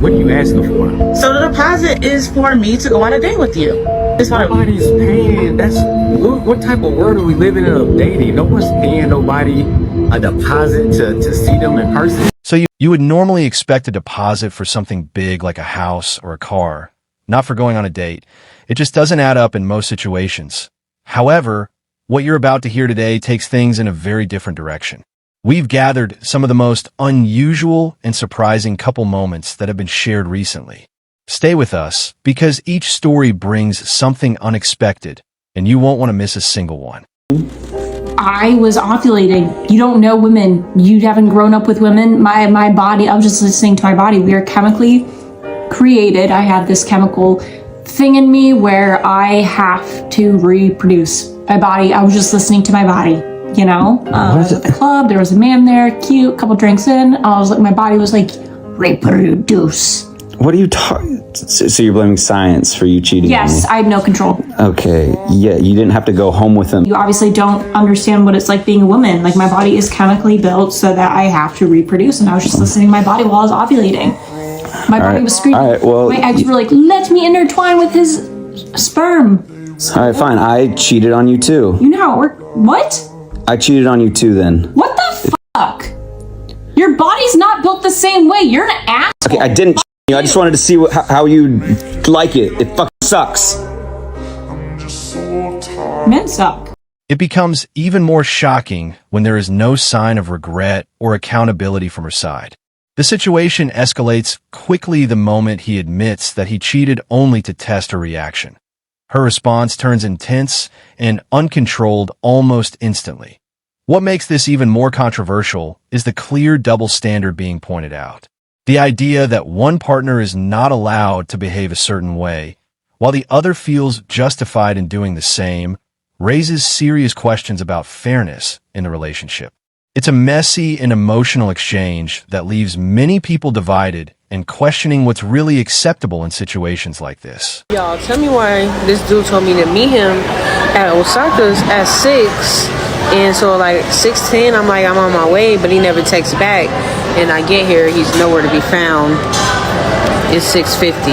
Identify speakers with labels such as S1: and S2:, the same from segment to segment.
S1: What are you asking for?
S2: So the deposit is for me to go on a date with you. It's what
S1: Nobody's paying. That's what type of world are we living in of dating? No one's paying nobody a deposit to see them in person.
S3: So you would normally expect a deposit for something big like a house or a car, not for going on a date. It just doesn't add up in most situations. However, what you're about to hear today takes things in a very different direction. We've gathered some of the most unusual and surprising couple moments that have been shared recently. Stay with us, because each story brings something unexpected, and you won't want to miss a single one.
S4: I was ovulating. You don't know women. You haven't grown up with women. My body, I was just listening to my body. We are chemically created. I have this chemical thing in me where I have to reproduce. My body, I was just listening to my body. You know, I was at the club, there was a man there, cute, couple drinks in. I was like, my body was like, reproduce.
S5: What are you talking? So you're blaming science for you cheating?
S4: Yes, I had no control.
S5: Okay, yeah, you didn't have to go home with him.
S4: You obviously don't understand what it's like being a woman. Like, my body is chemically built so that I have to reproduce, and I was just listening to my body while I was ovulating. My body was screaming.
S5: All right, well,
S4: my eggs were like, let me intertwine with his sperm.
S5: All right, fine. I cheated on you too.
S4: You know how it worked? What?
S5: I cheated on you too then.
S4: What the fuck? Your body's not built the same way. You're an asshole.
S5: Okay, I didn't cheat you. I just wanted to see how you like it. It fucking sucks.
S4: Men suck.
S3: It becomes even more shocking when there is no sign of regret or accountability from her side. The situation escalates quickly the moment he admits that he cheated only to test her reaction. Her response turns intense and uncontrolled almost instantly. What makes this even more controversial is the clear double standard being pointed out. The idea that one partner is not allowed to behave a certain way, while the other feels justified in doing the same, raises serious questions about fairness in the relationship. It's a messy and emotional exchange that leaves many people divided and questioning what's really acceptable in situations like this.
S6: Y'all, tell me why this dude told me to meet him at Osaka's at 6, and so like 6:10, I'm like, I'm on my way, but he never texts back, and I get here, he's nowhere to be found. It's 6:50.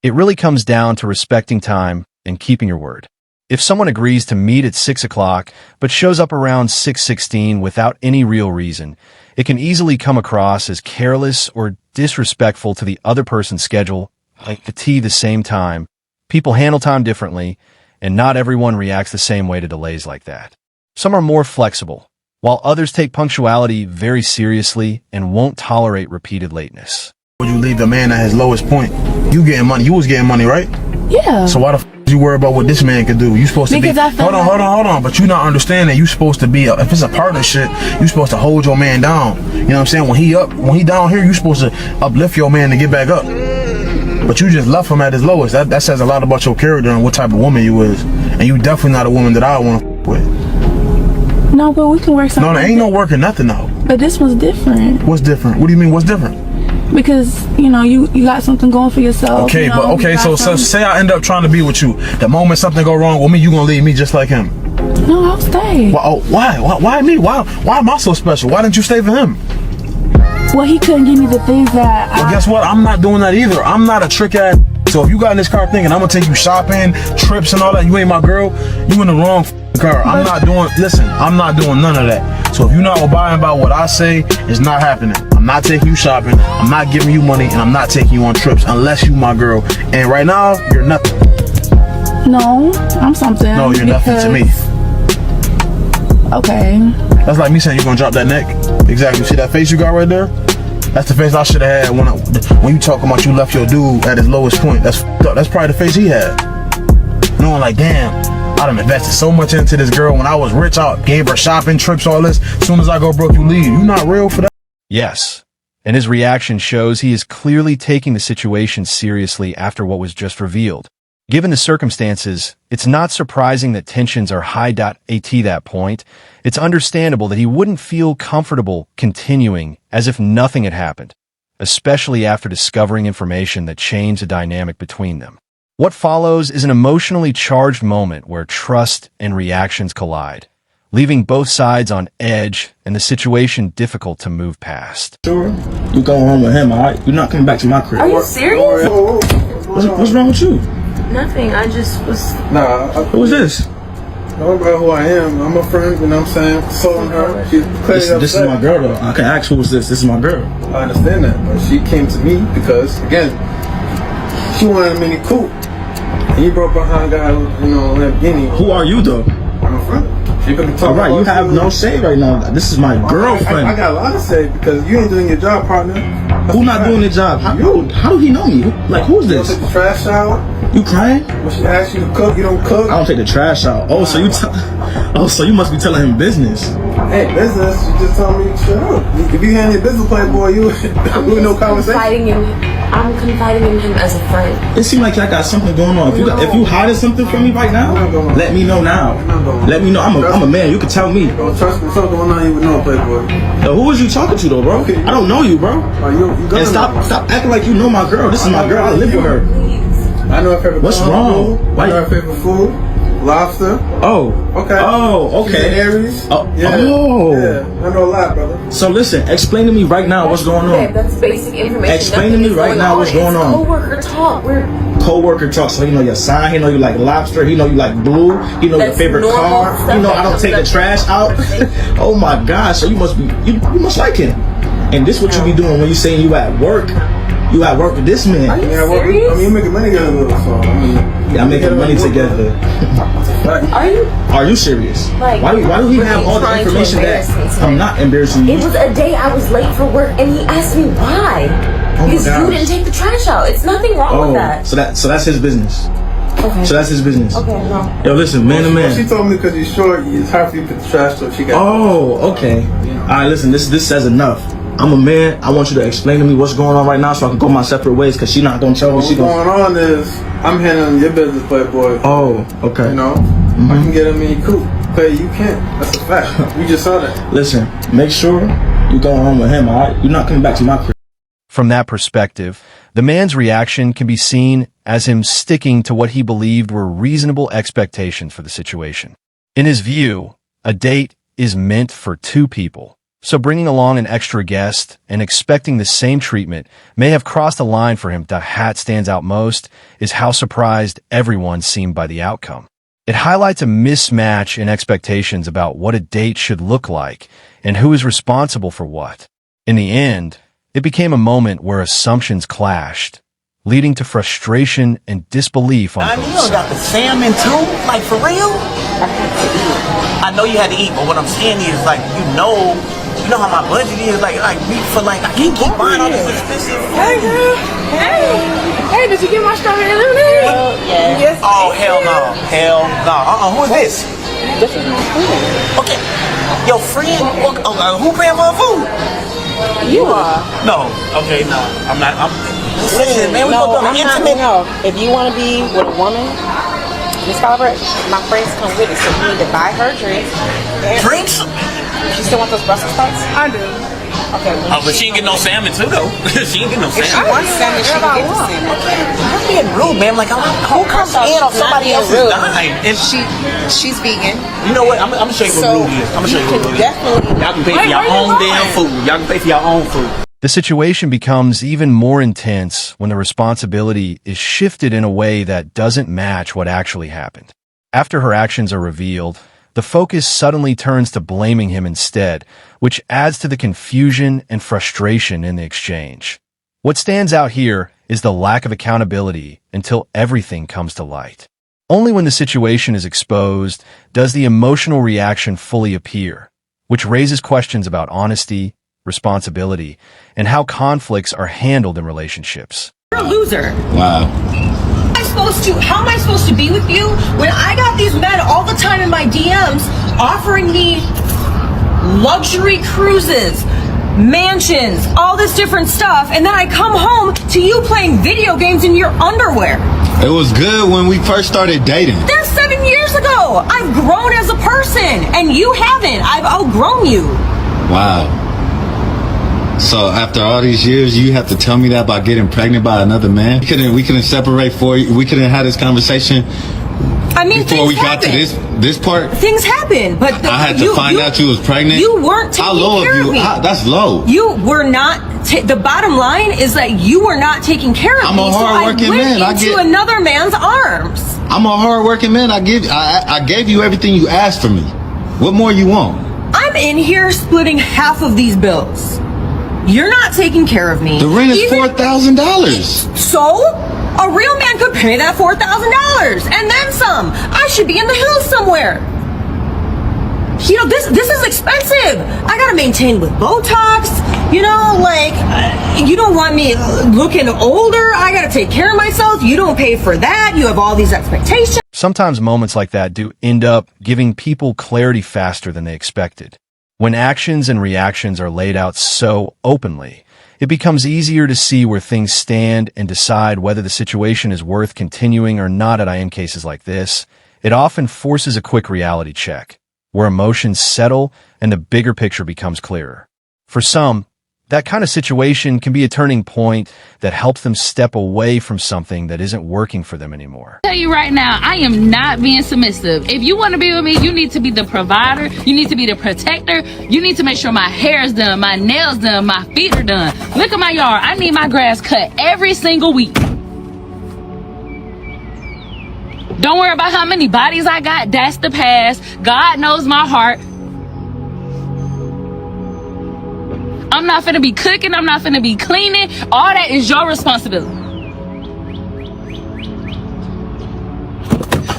S3: It really comes down to respecting time and keeping your word. If someone agrees to meet at 6 o'clock, but shows up around 6:16 without any real reason, it can easily come across as careless or disrespectful to the other person's schedule, like the same time. People handle time differently, and not everyone reacts the same way to delays like that. Some are more flexible, while others take punctuality very seriously and won't tolerate repeated lateness.
S7: Would you leave the man at his lowest point? You getting money. You was getting money, right?
S8: Yeah.
S7: So why the you worry about what this man could do? You supposed to
S8: because
S7: be. Hold on. But you not understanding. You supposed to be. If it's a partnership, you supposed to hold your man down. You know what I'm saying? When he down here, you supposed to uplift your man to get back up. But you just left him at his lowest. That says a lot about your character and what type of woman you is. And you definitely not a woman that I want to with.
S8: No, but we can work something.
S7: No, there ain't no working nothing though.
S8: But this was different.
S7: What's different? What do you mean? What's different?
S8: Because, you know, you got something going for yourself.
S7: Okay,
S8: you know,
S7: so say I end up trying to be with you. The moment something go wrong with me, you gonna leave me just like him?
S8: No, I'll stay.
S7: Why me? Why am I so special? Why didn't you stay for him?
S8: Well, he couldn't give me the things that
S7: Well, guess what? I'm not doing that either. I'm not a trick ass. So if you got in this car thinking I'm gonna take you shopping, trips and all that, you ain't my girl, you in the wrong car. I'm not doing none of that. So if you're not abiding by what I say, it's not happening. I'm not taking you shopping, I'm not giving you money, and I'm not taking you on trips unless you my girl. And right now, you're nothing.
S8: No, I'm something.
S7: No, you're nothing to me.
S8: Okay.
S7: That's like me saying you're gonna drop that neck. Exactly. See that face you got right there? That's the face I should have had when you talking about you left your dude at his lowest point. That's f***ed up. That's probably the face he had. Knowing like, damn, I done invested so much into this girl. When I was rich, I gave her shopping, trips, all this. As soon as I go broke, you leave. You not real for that?
S3: Yes, and his reaction shows he is clearly taking the situation seriously after what was just revealed. Given the circumstances, it's not surprising that tensions are high at that point. It's understandable that he wouldn't feel comfortable continuing as if nothing had happened, especially after discovering information that changed the dynamic between them. What follows is an emotionally charged moment where trust and reactions collide, leaving both sides on edge and the situation difficult to move past.
S7: Sure. You go home with him, alright? You're not coming back to my crib.
S6: Are you serious?
S7: What's wrong with you?
S6: Nothing. I just was.
S9: Nah,
S7: Who is this?
S9: know about who I am. I'm a friend, you know what I'm saying? Sold her. She's clearly
S7: This is my girl, though. I can ask who is this. This is my girl.
S9: I understand that, but she came to me because, again, she wanted a mini coupe. And you broke behind a guy who, you know, Lamborghini.
S7: Who are you, though?
S9: I'm a friend.
S7: All right, you have no say right now. This is my girlfriend.
S9: I got a lot to say because you ain't doing your job, partner.
S7: Who not doing their job? How do he know me? Who's this?
S9: You don't take the trash out.
S7: You crying?
S9: When she asks you to cook, you don't cook.
S7: I don't take the trash out. Oh, so you must be telling him business.
S9: Hey, business? You just told me shut up. If you had your business playboy, you would no conversation.
S6: I'm confiding in him as a friend.
S7: It seems like I got something going on. If you hiding something from me right now, let me know now. Let me know. I'm a man. You can tell me.
S9: Bro, trust me, something going on, you would know, playboy.
S7: So who was you talking to, though, bro? I don't know you, bro. And stop acting like you know my girl. This is my girl. I live with her.
S9: I know her favorite.
S7: What's wrong?
S9: I know her favorite food. Lobster.
S7: Oh.
S9: Okay.
S7: Oh, okay.
S9: Aries.
S7: Oh.
S9: Yeah.
S7: Oh.
S9: Yeah. I know a lot, brother.
S7: So listen, explain to me right now what's going on.
S6: That's basic information.
S7: Explain to me right now what's going on.
S6: Coworker talk.
S7: Co-worker talk. So he know your sign. He know you like lobster. He know you like blue. He know your favorite car. You know I don't take the trash out. Oh my gosh. So you must like him. And this what you be doing when you saying you at work. You at work with this man.
S6: Are you serious?
S9: I mean, you making money together, so I mean.
S7: Yeah, I'm making money together. Are you serious?
S6: Like,
S7: why do he have all the information that I'm not embarrassing you?
S6: It was a day I was late for work, and he asked me why. Because you didn't take the trash out. It's nothing wrong with that.
S7: So that's his business.
S6: Okay.
S7: So that's his business.
S6: Okay, no.
S7: Yo, listen, man to man.
S9: She told me because you're short, it's hard for you to put the trash so she got.
S7: Oh, okay. All right, listen. This says enough. I'm a man. I want you to explain to me what's going on right now so I can go my separate ways because she's not going to tell me.
S9: What's going on is I'm handling your business, playboy.
S7: Oh, okay.
S9: You know, I can get a mini coupe. Play, you can't. That's a fact. We just saw that.
S7: Listen, make sure you go home with him, all right? You're not coming back to my crib.
S3: From that perspective, the man's reaction can be seen as him sticking to what he believed were reasonable expectations for the situation. In his view, a date is meant for two people. So bringing along an extra guest and expecting the same treatment may have crossed a line for him. The hat stands out most is how surprised everyone seemed by the outcome. It highlights a mismatch in expectations about what a date should look like and who is responsible for what. In the end, it became a moment where assumptions clashed, leading to frustration and disbelief on both sides.
S10: You got the salmon too? Like, for real? I know you had to eat, but what I'm saying is, like, you know how my budget is, like me for like I can't keep buying all this expensive food.
S8: Hey girl. Hey, did you get my strawberry lemonade?
S10: Yes. Oh hell no. Who is this?
S6: This is my friend.
S10: Okay. Your friend? Who paying for food?
S6: You are.
S10: No. Okay, no. I'm not. Listen, man, we gonna go intimate.
S11: No. If you want to be with a woman, Miss Calvert, my friends come with us, so you need to buy her drinks.
S10: Drinks?
S11: She still want those Brussels sprouts?
S8: I do.
S11: Okay.
S10: Oh, but she ain't get no salmon too, though. She ain't get no salmon.
S11: If she wants salmon, she can get the salmon.
S10: Okay. You're being rude, man. Like, who comes in on somebody else's dime? And
S11: she's vegan.
S10: You know what? I'm gonna show you what rude is. I'm gonna show you what rude is.
S11: Definitely.
S10: Y'all can pay for your own damn food. Y'all can pay for your own food.
S3: The situation becomes even more intense when the responsibility is shifted in a way that doesn't match what actually happened. After her actions are revealed, the focus suddenly turns to blaming him instead, which adds to the confusion and frustration in the exchange. What stands out here is the lack of accountability until everything comes to light. Only when the situation is exposed does the emotional reaction fully appear, which raises questions about honesty, responsibility, and how conflicts are handled in relationships.
S12: You're a loser.
S5: Wow.
S12: How am I supposed to be with you when I got these men all the time in my DMs offering me luxury cruises, mansions, all this different stuff, and then I come home to you playing video games in your underwear?
S5: It was good when we first started dating.
S12: That's 7 years ago. I've grown as a person, and you haven't. I've outgrown you.
S5: Wow. So after all these years, you have to tell me that about getting pregnant by another man? We couldn't separate for you. We couldn't have this conversation
S12: I mean,
S13: before we got to this part,
S12: things happen, but
S13: I had to find out you was pregnant.
S12: You weren't taking
S13: How low
S12: care of me.
S13: That's low.
S12: You were not. The bottom line is that you were not taking care of
S13: I'm
S12: me.
S13: a hard-working man.
S12: So I went into another man's arms.
S13: I'm a hard-working man. I gave you everything you asked for me. What more you want?
S12: I'm in here splitting half of these bills. You're not taking care of me.
S13: The rent is $4,000.
S12: So? A real man could pay that $4,000 and then some. I should be in the hills somewhere. You know, this is expensive. I gotta maintain with Botox. You know, like, you don't want me looking older. I gotta take care of myself. You don't pay for that. You have all these expectations.
S3: Sometimes moments like that do end up giving people clarity faster than they expected. When actions and reactions are laid out so openly, it becomes easier to see where things stand and decide whether the situation is worth continuing or not. In cases like this, it often forces a quick reality check, where emotions settle and the bigger picture becomes clearer. For some, that kind of situation can be a turning point that helps them step away from something that isn't working for them anymore.
S14: I'll tell you right now, I am not being submissive. If you want to be with me, you need to be the provider. You need to be the protector. You need to make sure my hair is done, my nails done, my feet are done. Look at my yard. I need my grass cut every single week. Don't worry about how many bodies I got. That's the past. God knows my heart. I'm not finna be cooking. I'm not finna be cleaning. All that is your responsibility.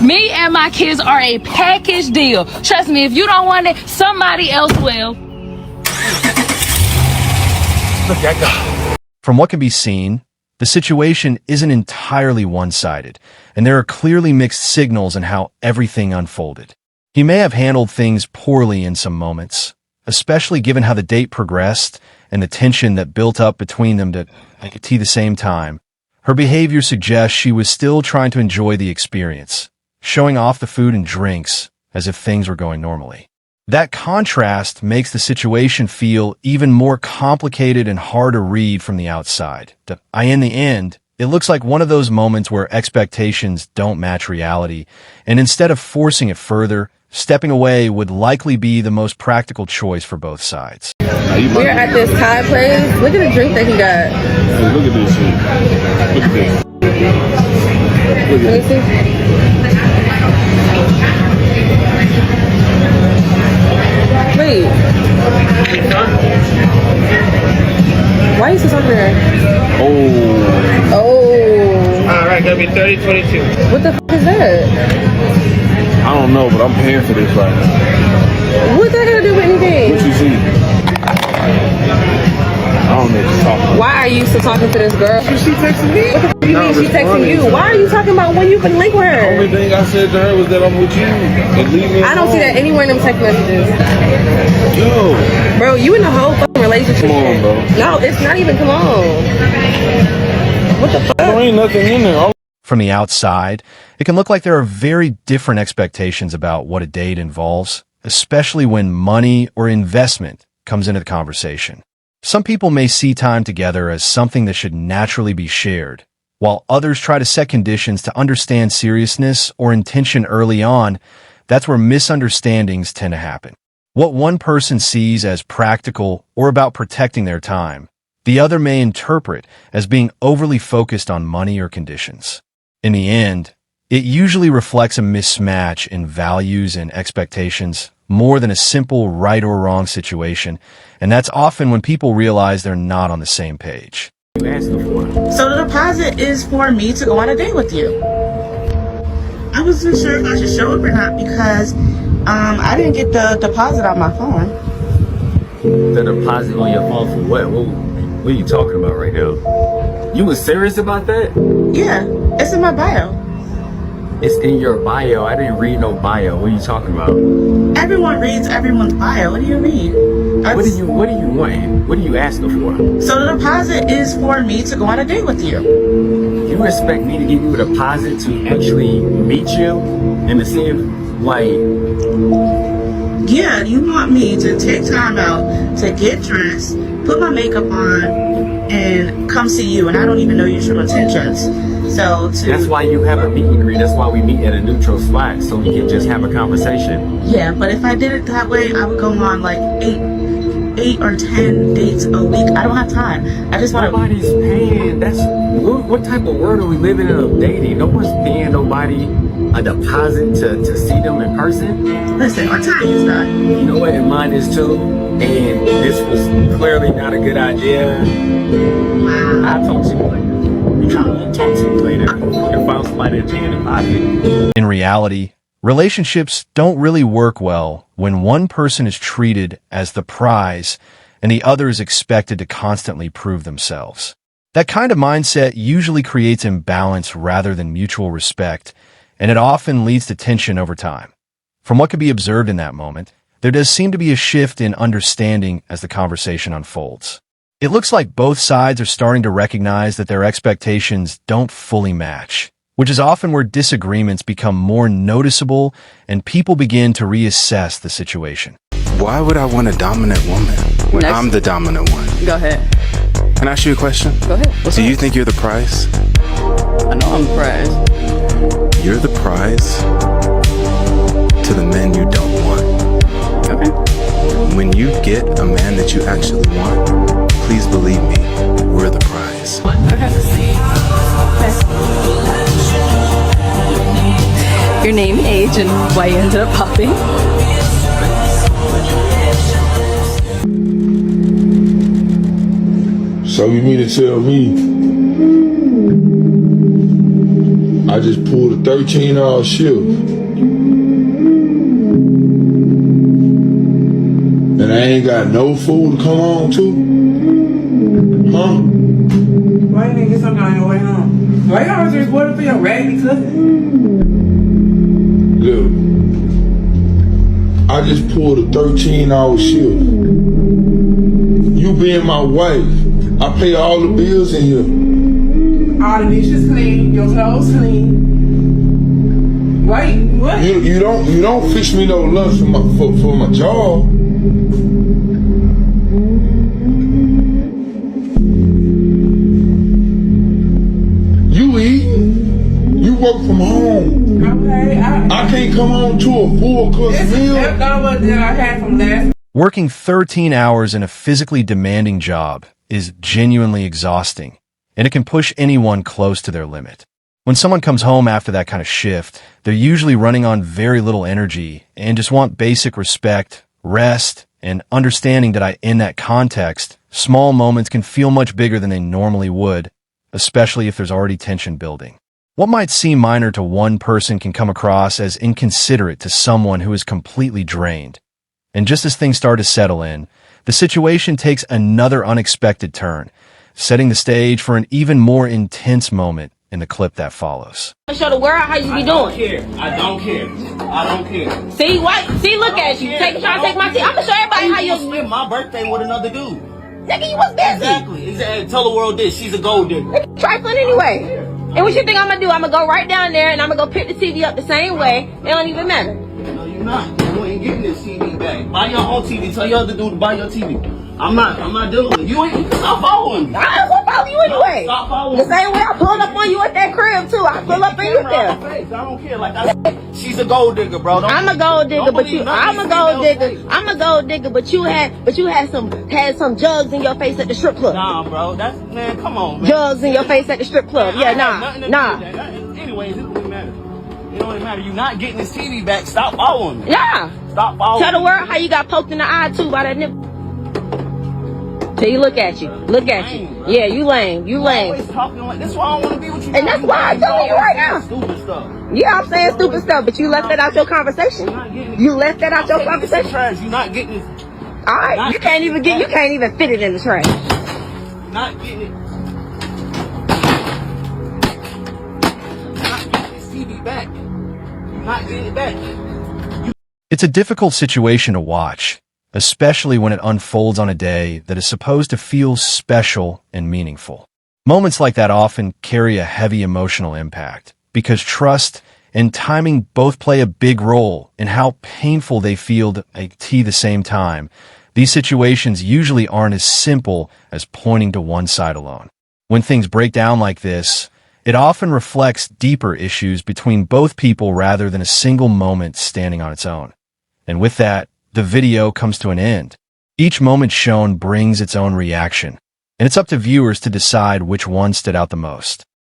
S14: Me and my kids are a package deal. Trust me, if you don't want it, somebody else will.
S3: From what can be seen, the situation isn't entirely one-sided, and there are clearly mixed signals in how everything unfolded. He may have handled things poorly in some moments, especially given how the date progressed and the tension that built up between them at the same time. Her behavior suggests she was still trying to enjoy the experience, showing off the food and drinks as if things were going normally. That contrast makes the situation feel even more complicated and hard to read from the outside. In the end, it looks like one of those moments where expectations don't match reality, and instead of forcing it further, stepping away would likely be the most practical choice for both sides.
S6: We're at this Thai place. Look at the drink that he got.
S7: Hey, look at this shit. Look at this. Look at this.
S6: Wait. Why are you still talking there? Oh.
S9: Alright, gonna be 30-22.
S6: What the f is that?
S7: I don't know, but I'm paying for this right now.
S6: What's that gonna do with anything?
S7: What you see? I don't know what you're talking about.
S6: Why are you still talking to this girl?
S9: She texting me?
S6: What the f do you mean she texting you? Why are you talking about when you can link with
S7: The
S6: her?
S7: only thing I said to her was that I'm with you. And leave me
S6: I don't see that anywhere in them text messages.
S7: Yo.
S6: Bro, you in the whole fucking relationship.
S7: Come on, bro.
S6: No, it's not even come on. What the fuck?
S7: There ain't nothing in there.
S3: From the outside, it can look like there are very different expectations about what a date involves, especially when money or investment comes into the conversation. Some people may see time together as something that should naturally be shared, while others try to set conditions to understand seriousness or intention early on. That's where misunderstandings tend to happen. What one person sees as practical or about protecting their time, the other may interpret as being overly focused on money or conditions. In the end, it usually reflects a mismatch in values and expectations more than a simple right or wrong situation, and that's often when people realize they're not on the same page.
S2: So the deposit is for me to go on a date with you. I wasn't sure if I should show up or not because I didn't get the deposit on my phone.
S1: The deposit on your phone for what? What are you talking about right now? You was serious about that?
S2: Yeah, it's in my bio.
S1: It's in your bio. I didn't read no bio. What are you talking about?
S2: Everyone reads everyone's bio. What do you mean?
S1: What do you want? What are you asking for?
S2: So the deposit is for me to go on a date with you.
S1: You expect me to give you a deposit to actually meet you and to see if, like...
S2: Yeah, you want me to take time out to get dressed, put my makeup on, and come see you, and I don't even know your true intentions. So
S1: That's why you have a meet and greet. That's why we meet at a neutral spot, so we can just have a conversation.
S2: yeah, but if I did it that way, I would go on like 8 or 10 dates a week. I don't have time. I just want to.
S1: Nobody's paying. What type of world are we living in of dating? No one's paying nobody a deposit to see them in person.
S2: Listen, our time is done.
S1: You know what? And mine is too. And this was clearly not a good idea. I'll talk to you later. I'll talk to you later. If I was somebody to in the pocket.
S3: In reality, relationships don't really work well when one person is treated as the prize and the other is expected to constantly prove themselves. That kind of mindset usually creates imbalance rather than mutual respect, and it often leads to tension over time. From what could be observed in that moment, there does seem to be a shift in understanding as the conversation unfolds. It looks like both sides are starting to recognize that their expectations don't fully match, which is often where disagreements become more noticeable and people begin to reassess the situation.
S15: Why would I want a dominant woman when I'm the dominant one?
S11: Go ahead.
S15: Can I ask you a question?
S11: Go ahead.
S15: Do you think you're the prize?
S11: I know I'm the prize.
S15: You're the prize to the men you don't want.
S11: Okay.
S15: When you get a man that you actually want, please believe me, we're the prize.
S11: Your name, age, and why you ended up popping.
S16: So you mean to tell me I just pulled a 13-hour shift and I ain't got no food to come home to? Huh?
S17: Why you didn't get something on your way home? Why y'all was just waiting for your raggedy cousin?
S16: Look, I just pulled a 13-hour shift. You being my wife, I pay all the bills in here.
S17: All the dishes clean, your clothes clean. Wait, what?
S16: You don't fix me no lunch for my job. You eat. You work from home.
S17: Okay,
S16: I can't come home to a full course meal.
S17: Leftover that I had from last.
S3: Working 13 hours in a physically demanding job is genuinely exhausting, and it can push anyone close to their limit. When someone comes home after that kind of shift, they're usually running on very little energy and just want basic respect, rest, and understanding that in that context, small moments can feel much bigger than they normally would, especially if there's already tension building. What might seem minor to one person can come across as inconsiderate to someone who is completely drained. And just as things start to settle in, the situation takes another unexpected turn, setting the stage for an even more intense moment in the clip that follows.
S12: Show the world how you be doing.
S10: I don't care. I don't care.
S12: See, look at you. Trying to take my tea. I'm gonna show everybody how you
S10: spend my birthday with another dude.
S12: Nigga, you was busy.
S10: Exactly. Tell the world this. She's a gold digger.
S12: Trifling anyway. And what you think I'm gonna do? I'm gonna go right down there and I'm gonna go pick the TV up the same way. It don't even matter.
S10: No, you're not. You ain't getting this TV back. Buy your own TV. Tell your other dude to buy your TV. I'm not dealing with you. You stop following me.
S12: I'm gonna follow you anyway.
S10: Stop following
S12: the same way I pulled up on you at that crib too. I pull up on you there.
S10: I don't care. Like I said, she's a gold digger, bro.
S12: I'm a gold digger, but you. I'm a gold digger. I'm a gold digger, but you had some jugs in your face at the strip club.
S10: Nah, bro. Man. Come on, man.
S12: Jugs in your face at the strip club.
S10: Man,
S12: yeah, nah.
S10: Anyways, it don't even matter. It don't even matter. You not getting this TV back. Stop following me.
S12: Yeah.
S10: Stop following me.
S12: Tell the world how you got poked in the eye too by that nipple. Till you look at you. Look at you. Yeah, you lame. You lame.
S10: Always talking like this. Why I don't want to be with you.
S12: And that's why I'm telling you right now.
S10: Stupid stuff.
S12: Yeah, I'm saying stupid stuff, but you left that out your conversation. You left that out your conversation.
S10: You're not getting this.
S12: All right, you can't even fit it in the trash.
S10: You're not getting it. You're not getting this TV back. You're not getting it back.
S3: It's a difficult situation to watch, especially when it unfolds on a day that is supposed to feel special and meaningful. Moments like that often carry a heavy emotional impact because trust and timing both play a big role in how painful they feel at the same time. These situations usually aren't as simple as pointing to one side alone. When things break down like this, It often reflects deeper issues between both people rather than a single moment standing on its own. And with that, the video comes to an end. Each moment shown brings its own reaction, and it's up to viewers to decide which one stood out the most.